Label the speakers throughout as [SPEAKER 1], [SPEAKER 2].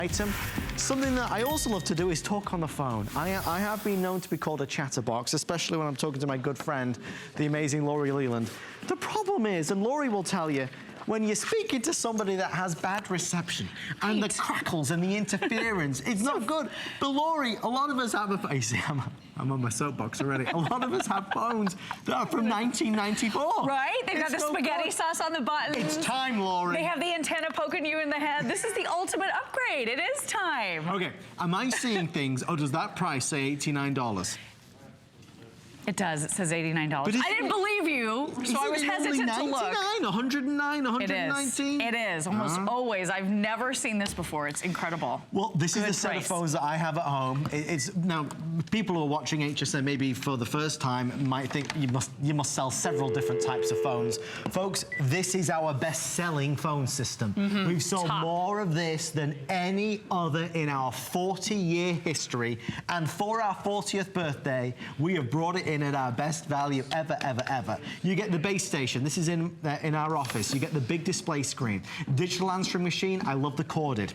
[SPEAKER 1] Item. Something that I also love to do is talk on the phone. I have been known to be called a chatterbox, especially when I'm talking to my good friend, the amazing Laurie Leland. The problem is, and Laurie will tell you, when you're speaking to somebody that has bad reception and the crackles and the interference, it's not good. But Laurie, a lot of us have I'm on my soapbox already. A lot of us have phones that are from 1994.
[SPEAKER 2] Right? They've got the spaghetti sauce on the buttons.
[SPEAKER 1] It's time, Laurie.
[SPEAKER 2] They have the antenna poking you in the head. This is the ultimate upgrade. It is time.
[SPEAKER 1] Okay, am I seeing things, or does that price say $89?
[SPEAKER 2] It does. It says $89. I didn't believe you, so I was hesitant to look.
[SPEAKER 1] $99, $109, $119?
[SPEAKER 2] It is. Almost always. I've never seen this before. It's incredible.
[SPEAKER 1] Well, this is the set of phones that I have at home. It's now, people who are watching HSN maybe for the first time might think you must sell several different types of phones. Folks, this is our best-selling phone system. We've sold more of this than any other in our 40-year history. And for our 40th birthday, we have brought it in at our best value ever, ever, ever. You get the base station. This is in our office. You get the big display screen. Digital answering machine. I love the corded.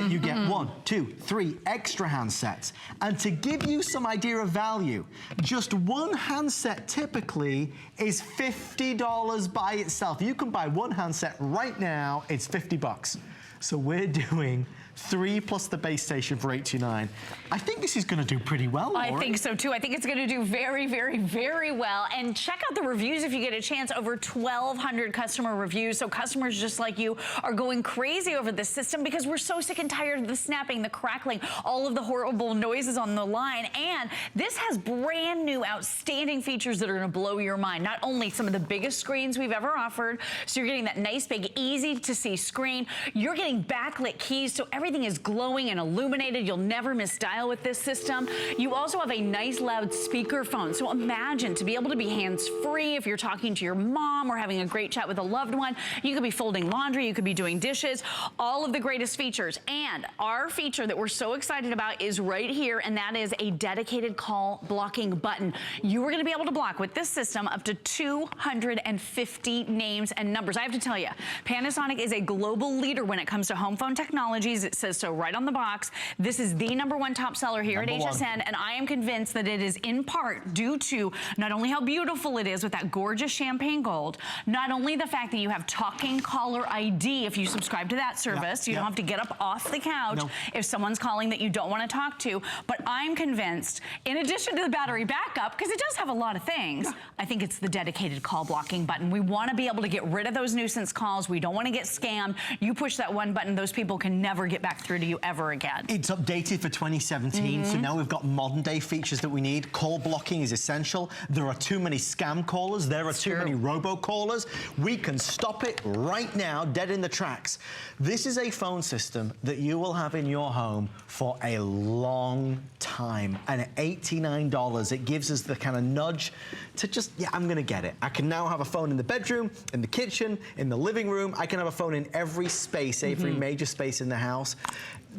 [SPEAKER 1] You get 1, 2, 3 extra handsets. And to give you some idea of value, just one handset typically is $50 by itself. You can buy one handset right now. It's $50. So we're doing 3 plus the base station for $89. I think this is going to do pretty well, Laurie.
[SPEAKER 2] I think so too. I think it's going to do very, very, very well. And check out the reviews if you get a chance. Over 1,200 customer reviews. So customers just like you are going crazy over this system because we're so sick and tired of the snapping, the crackling, all of the horrible noises on the line. And this has brand new outstanding features that are going to blow your mind. Not only some of the biggest screens we've ever offered, so you're getting that nice, big, easy to see screen. You're getting backlit keys, so everything is glowing and illuminated. You'll never miss dial with this system. You also have a nice loud speaker phone. So imagine to be able to be hands-free if you're talking to your mom or having a great chat with a loved one. You could be folding laundry, you could be doing dishes, all of the greatest features. And our feature that we're so excited about is right here, and that is a dedicated call blocking button. You are going to be able to block with this system up to 250 names and numbers. I have to tell you, Panasonic is a global leader when it comes to home phone technologies. It says so right on the box. This is the #1 top seller here at HSN, and I am convinced that it is in part due to not only how beautiful it is with that gorgeous champagne gold, not only the fact that you have talking caller ID if you subscribe to that service. You don't have to get up off the couch if someone's calling that you don't want to talk to, but I'm convinced, in addition to the battery backup, because it does have a lot of things, I think it's the dedicated call blocking button. We want to be able to get rid of those nuisance calls. We don't want to get scammed. You push that one button, those people can never get back through to you ever again.
[SPEAKER 1] It's updated for 2017, so now we've got modern day features that we need. Call blocking is essential. There are too many scam callers. There are too many robocallers. We can stop it right now, dead in the tracks. This is a phone system that you will have in your home for a long time. And at $89, it gives us the kind of nudge to just, I'm going to get it. I can now have a phone in the bedroom, in the kitchen, in the living room. I can have a phone in every space, every major space in the house.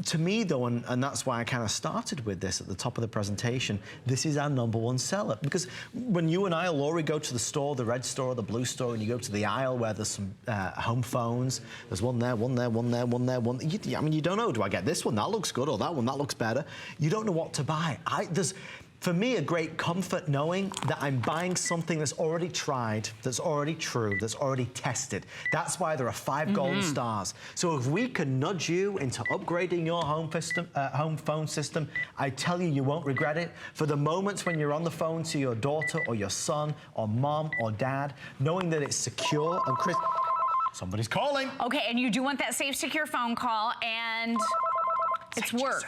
[SPEAKER 1] To me, though, and that's why I kind of started with this at the top of the presentation, this is our #1 seller. Because when you and I, Laurie, go to the store, the red store or the blue store, and you go to the aisle where there's some home phones, there's one there, one there, one there, one there, one. I mean, you don't know, do I get this one? That looks good, or that one, that looks better. You don't know what to buy. There's, for me, a great comfort knowing that I'm buying something that's already tried, that's already true, that's already tested. That's why there are 5 gold stars. So if we can nudge you into upgrading your home phone system, I tell you, you won't regret it. For the moments when you're on the phone to your daughter or your son or mom or dad, knowing that it's secure and crisp. Somebody's calling.
[SPEAKER 2] Okay, and you do want that safe, secure phone call, and it's work.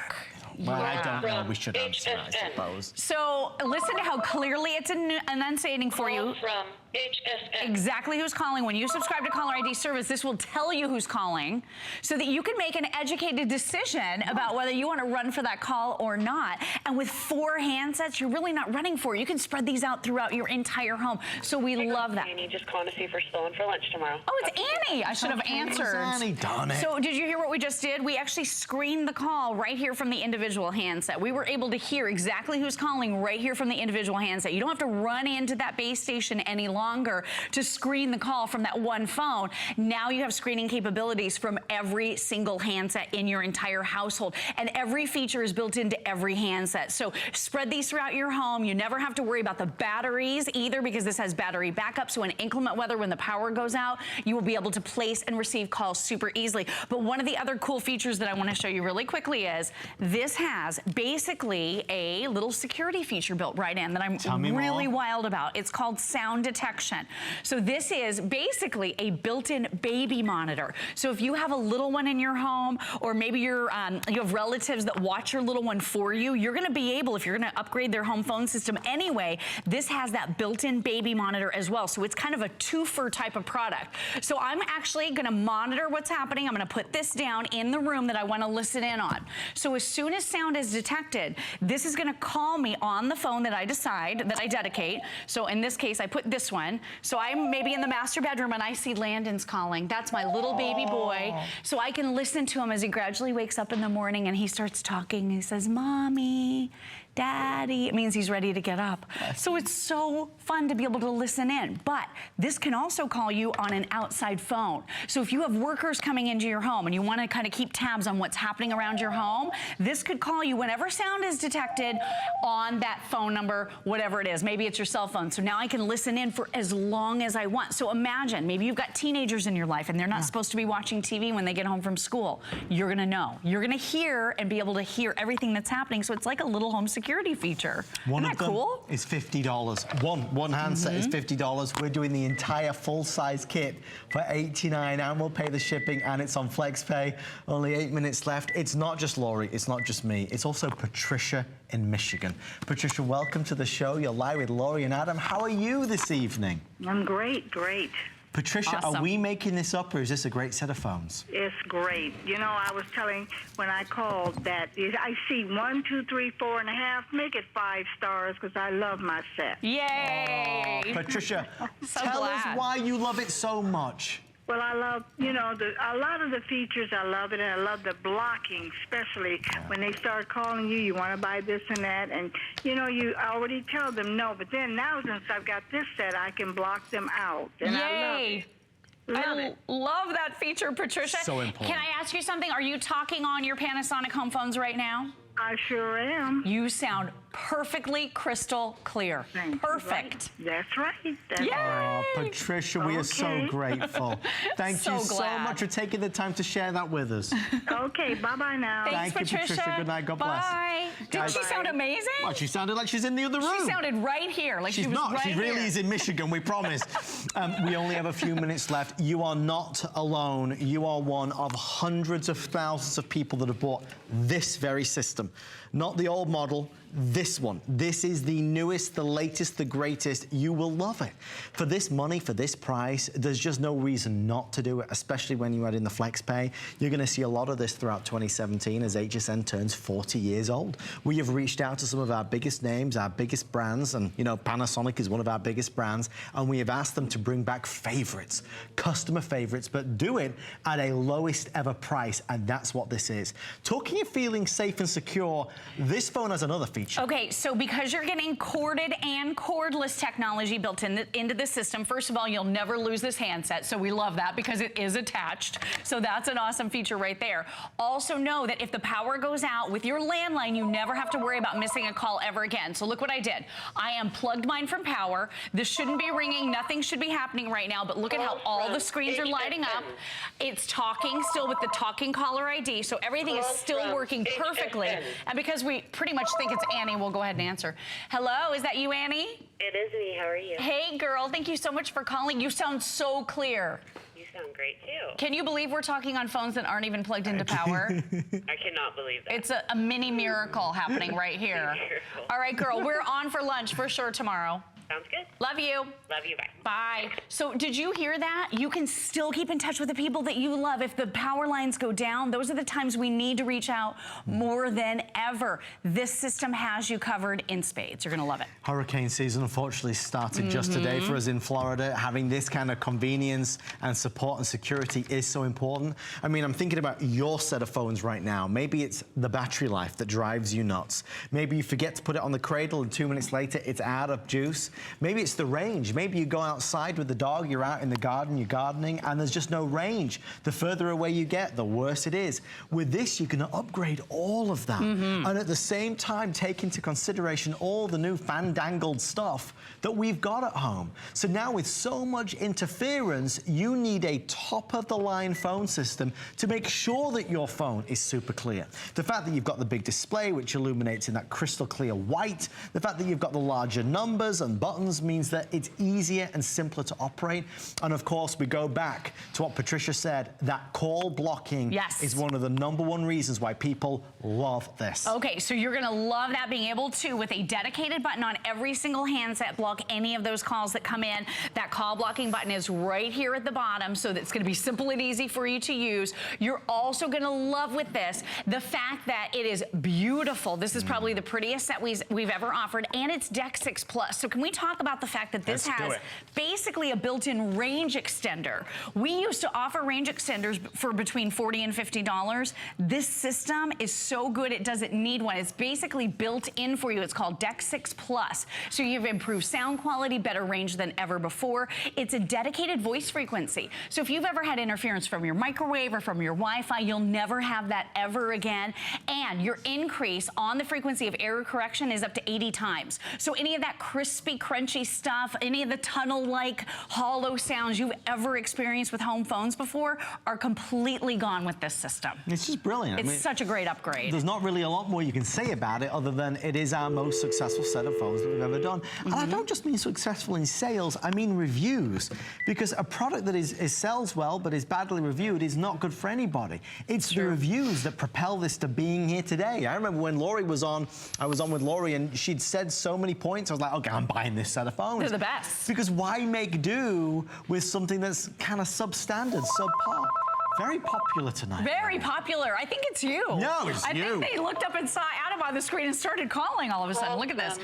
[SPEAKER 1] Well, I don't know. We should answer, I suppose.
[SPEAKER 2] So listen to how clearly it's enunciating for you.
[SPEAKER 3] From HSN.
[SPEAKER 2] Exactly who's calling. When you subscribe to caller ID service, this will tell you who's calling so that you can make an educated decision about whether you want to run for that call or not. And with 4 handsets, you're really not running for it. You can spread these out throughout your entire home. So we love that.
[SPEAKER 3] Annie just calling to see if we're still in for lunch tomorrow.
[SPEAKER 2] Oh, it's Annie. I should have answered.
[SPEAKER 1] Annie, darn it.
[SPEAKER 2] So did you hear what we just did? We actually screened the call right here from the individual handset. We were able to hear exactly who's calling right here from the individual handset. You don't have to run into that base station any longer. longer to screen the call from that one phone. Now you have screening capabilities from every single handset in your entire household. And every feature is built into every handset. So spread these throughout your home. You never have to worry about the batteries either, because this has battery backup. So in inclement weather, when the power goes out, you will be able to place and receive calls super easily. But one of the other cool features that I want to show you really quickly is this has basically a little security feature built right in that I'm really wild about. It's called sound detection. So this is basically a built-in baby monitor. So if you have a little one in your home, or maybe you have relatives that watch your little one for you, you're going to be able, if you're going to upgrade their home phone system anyway, this has that built-in baby monitor as well. So it's kind of a twofer type of product. So I'm actually going to monitor what's happening. I'm going to put this down in the room that I want to listen in on. So as soon as sound is detected, this is going to call me on the phone that I decide, that I dedicate. So in this case, I put this one. So I'm maybe in the master bedroom and I see Landon's calling. That's my little baby boy. So I can listen to him as he gradually wakes up in the morning and he starts talking. He says, Mommy, Daddy. It means he's ready to get up. So it's so fun to be able to listen in. But this can also call you on an outside phone. So if you have workers coming into your home and you want to kind of keep tabs on what's happening around your home, this could call you whenever sound is detected on that phone number, whatever it is. Maybe it's your cell phone. So now I can listen in for as long as I want. So imagine, maybe you've got teenagers in your life and they're not supposed to be watching TV when they get home from school. You're going to know. You're going to hear and be able to hear everything that's happening. So it's like a little home security feature.
[SPEAKER 1] One
[SPEAKER 2] Isn't
[SPEAKER 1] of
[SPEAKER 2] that
[SPEAKER 1] them
[SPEAKER 2] cool?
[SPEAKER 1] is $50. One handset is $50. We're doing the entire full-size kit for $89, and we'll pay the shipping, and it's on FlexPay. Only 8 minutes left. It's not just Lori, it's not just me, it's also Patricia in Michigan. Patricia, welcome to the show. You're live with Lori and Adam. How are you this evening?
[SPEAKER 4] I'm great.
[SPEAKER 1] Patricia,
[SPEAKER 2] Awesome.
[SPEAKER 1] Are we making this up, or is this a great set of phones?
[SPEAKER 4] It's great. You know, I was telling when I called that I see 1, 2, 3, 4.5. Make it 5 stars because I love my set.
[SPEAKER 2] Yay!
[SPEAKER 1] Patricia,
[SPEAKER 2] So
[SPEAKER 1] tell us
[SPEAKER 2] glad.
[SPEAKER 1] why you love it so much.
[SPEAKER 4] Well, I love, you know, a lot of the features. I love it, and I love the blocking, especially when they start calling you. You want to buy this and that, and you know, you already tell them no. But then now, since I've got this set, I can block them out, and
[SPEAKER 2] Yay!
[SPEAKER 4] I
[SPEAKER 2] love that feature, Patricia.
[SPEAKER 1] So important.
[SPEAKER 2] Can I ask you something? Are you talking on your Panasonic home phones right now?
[SPEAKER 4] I sure am.
[SPEAKER 2] You sound perfectly crystal clear.
[SPEAKER 4] Thank you.
[SPEAKER 2] Perfect.
[SPEAKER 4] That's right. That's
[SPEAKER 2] Yay!
[SPEAKER 4] right.
[SPEAKER 1] Oh, Patricia, we are so
[SPEAKER 4] Okay.
[SPEAKER 1] grateful. Thank
[SPEAKER 2] So
[SPEAKER 1] you so
[SPEAKER 2] glad.
[SPEAKER 1] much for taking the time to share that with us.
[SPEAKER 4] Okay, bye-bye now.
[SPEAKER 2] Thanks,
[SPEAKER 1] Thank you, Patricia. Good night. God bless.
[SPEAKER 2] Bye. Did
[SPEAKER 1] Guys-
[SPEAKER 2] she sound amazing?
[SPEAKER 1] Well, she sounded like she's in the other room.
[SPEAKER 2] She sounded right here, like
[SPEAKER 1] She's
[SPEAKER 2] she was
[SPEAKER 1] not.
[SPEAKER 2] right
[SPEAKER 1] She really
[SPEAKER 2] here.
[SPEAKER 1] is in Michigan, we promise. We only have a few minutes left. You are not alone. You are one of hundreds of thousands of people that have bought this very system. Not the old model, this one. This is the newest, the latest, the greatest. You will love it. For this money, for this price, there's just no reason not to do it, especially when you add in the FlexPay. You're going to see a lot of this throughout 2017 as HSN turns 40 years old. We have reached out to some of our biggest names, our biggest brands, and you know, Panasonic is one of our biggest brands, and we have asked them to bring back favorites, customer favorites, but do it at a lowest ever price, and that's what this is. Talking of feeling safe and secure, this phone has another feature.
[SPEAKER 2] Okay, so because you're getting corded and cordless technology built into the system, first of all, you'll never lose this handset, so we love that because it is attached. So that's an awesome feature right there. Also know that if the power goes out with your landline, you never have to worry about missing a call ever again. So look what I did. I unplugged mine from power. This shouldn't be ringing. Nothing should be happening right now, but look at how all the screens are lighting up. It's talking still with the talking caller ID, so everything is still working perfectly. And because we pretty much think it's Annie, we'll go ahead and answer. Hello, is that you, Annie?
[SPEAKER 3] It is me. How are you?
[SPEAKER 2] Hey, girl, thank you so much for calling. You sound so clear.
[SPEAKER 3] You sound great, too.
[SPEAKER 2] Can you believe we're talking on phones that aren't even plugged into power?
[SPEAKER 3] I cannot believe that.
[SPEAKER 2] It's a mini miracle happening right here.
[SPEAKER 3] Miracle.
[SPEAKER 2] All right, girl, we're on for lunch for sure tomorrow.
[SPEAKER 3] Sounds good.
[SPEAKER 2] Love you.
[SPEAKER 3] Love you. Bye.
[SPEAKER 2] Bye. So did you hear that? You can still keep in touch with the people that you love. If the power lines go down, those are the times we need to reach out more than ever. This system has you covered in spades. You're going to love it.
[SPEAKER 1] Hurricane season unfortunately started just today for us in Florida. Having this kind of convenience and support and security is so important. I mean, I'm thinking about your set of phones right now. Maybe it's the battery life that drives you nuts. Maybe you forget to put it on the cradle and 2 minutes later it's out of juice. Maybe it's the range. Maybe you go outside with the dog, you're out in the garden, you're gardening, and there's just no range. The further away you get, the worse it is. With this, you can upgrade all of that. And at the same time, take into consideration all the new fandangled stuff that we've got at home. So now with so much interference, you need a top-of-the-line phone system to make sure that your phone is super clear. The fact that you've got the big display, which illuminates in that crystal clear white, the fact that you've got the larger numbers and buttons means that it's easier and simpler to operate. And of course, we go back to what Patricia said, that call blocking is one of the #1 reasons why people love this.
[SPEAKER 2] Okay, so you're gonna love that, being able to, with a dedicated button on every single handset, block any of those calls that come in. That call blocking button is right here at the bottom, so that's gonna be simple and easy for you to use. You're also gonna love with this the fact that it is beautiful. This is probably the prettiest set we've ever offered, and it's DECT 6 Plus. So can we talk about the fact that this has basically a built-in range extender? We used to offer range extenders for between $40 and $50. This system is so good, it doesn't need one. It's basically built in for you. It's called DECT 6 Plus. So you've improved sound quality, better range than ever before. It's a dedicated voice frequency. So if you've ever had interference from your microwave or from your Wi-Fi, you'll never have that ever again. And your increase on the frequency of error correction is up to 80 times. So any of that crispy, crunchy stuff, any of the tunnel-like hollow sounds you've ever experienced with home phones before are completely gone with this system.
[SPEAKER 1] It's just brilliant.
[SPEAKER 2] It's such a great upgrade.
[SPEAKER 1] There's not really a lot more you can say about it other than it is our most successful set of phones that we've ever done. And I don't just mean successful in sales, I mean reviews. Because a product that sells well but is badly reviewed is not good for anybody. It's the reviews that propel this to being here today. I remember when Lori was on, I was on with Lori and she'd said so many points, I was like, okay, I'm buying this set of phones.
[SPEAKER 2] They're the best.
[SPEAKER 1] Because why make do with something that's kind of substandard, subpar? Very popular tonight.
[SPEAKER 2] Very popular. I think it's you.
[SPEAKER 1] No, it's you.
[SPEAKER 2] I think they looked up and saw Adam on the screen and started calling all of a sudden. Look at this.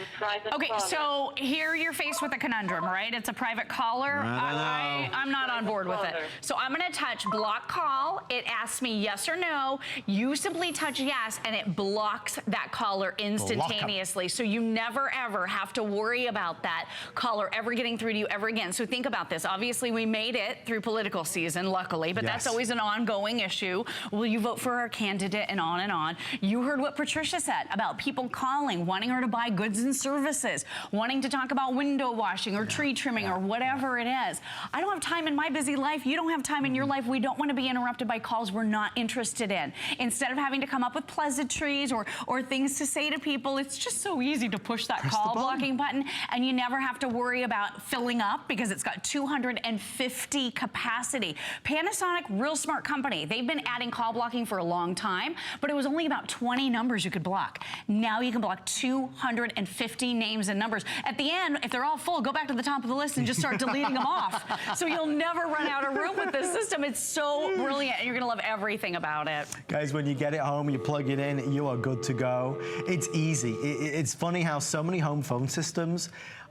[SPEAKER 2] Okay, so here you're faced with a conundrum, right? It's a private caller. I'm not on board with it. So I'm going to touch block call. It asks me yes or no. You simply touch yes, and it blocks that caller instantaneously. So you never, ever have to worry about that caller ever getting through to you ever again. So think about this. Obviously, we made it through political season, luckily, but that's always an ongoing issue. Will you vote for our candidate, and on and on. You heard what Patricia said about people calling, wanting her to buy goods and services, wanting to talk about window washing or tree trimming or whatever it is. I don't have time in my busy life. You don't have time in your life. We don't want to be interrupted by calls we're not interested in. Instead of having to come up with pleasantries or things to say to people, it's just so easy to push that call blocking button, and you never have to worry about filling up because it's got 250 capacity. Panasonic, real smart company. They've been adding call blocking for a long time, but it was only about 20 numbers you could block. Now you can block 250 names and numbers. At the end, if they're all full, go back to the top of the list and just start deleting them off. So you'll never run out of room with this system. It's so brilliant, and you're gonna love everything about it.
[SPEAKER 1] Guys, when you get it home, you plug it in, you are good to go. It's easy. It's funny how so many home phone systems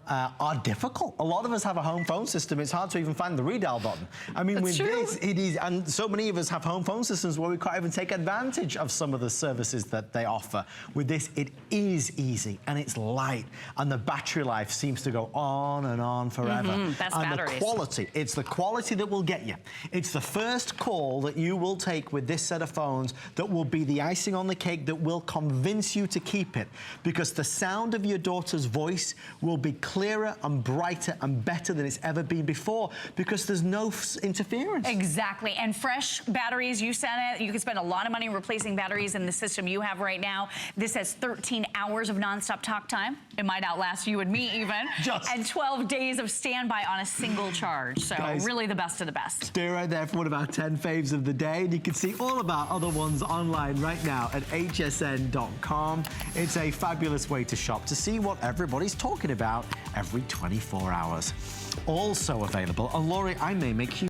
[SPEAKER 1] are difficult. A lot of us have a home phone system. It's hard to even find the redial button. I mean, with this, it is, and so many of us have home phone systems where we can't even take advantage of some of the services that they offer. With this, it is easy and it's light, and the battery life seems to go on and on forever.
[SPEAKER 2] Best
[SPEAKER 1] and
[SPEAKER 2] batteries.
[SPEAKER 1] The quality, it's the quality that will get you. It's the first call that you will take with this set of phones that will be the icing on the cake that will convince you to keep it, because the sound of your daughter's voice will be clearer and brighter and better than it's ever been before, because there's no interference.
[SPEAKER 2] Exactly, and fresh batteries, you said it, you can spend a lot of money replacing batteries in the system you have right now. This has 13 hours of nonstop talk time. It might outlast you and me even. And 12 days of standby on a single charge. So guys, really the best of the best.
[SPEAKER 1] Stay right there for one of our 10 faves of the day, and you can see all of our other ones online right now at hsn.com. It's a fabulous way to shop, to see what everybody's talking about every 24 hours. Also available, and Lori, I may make you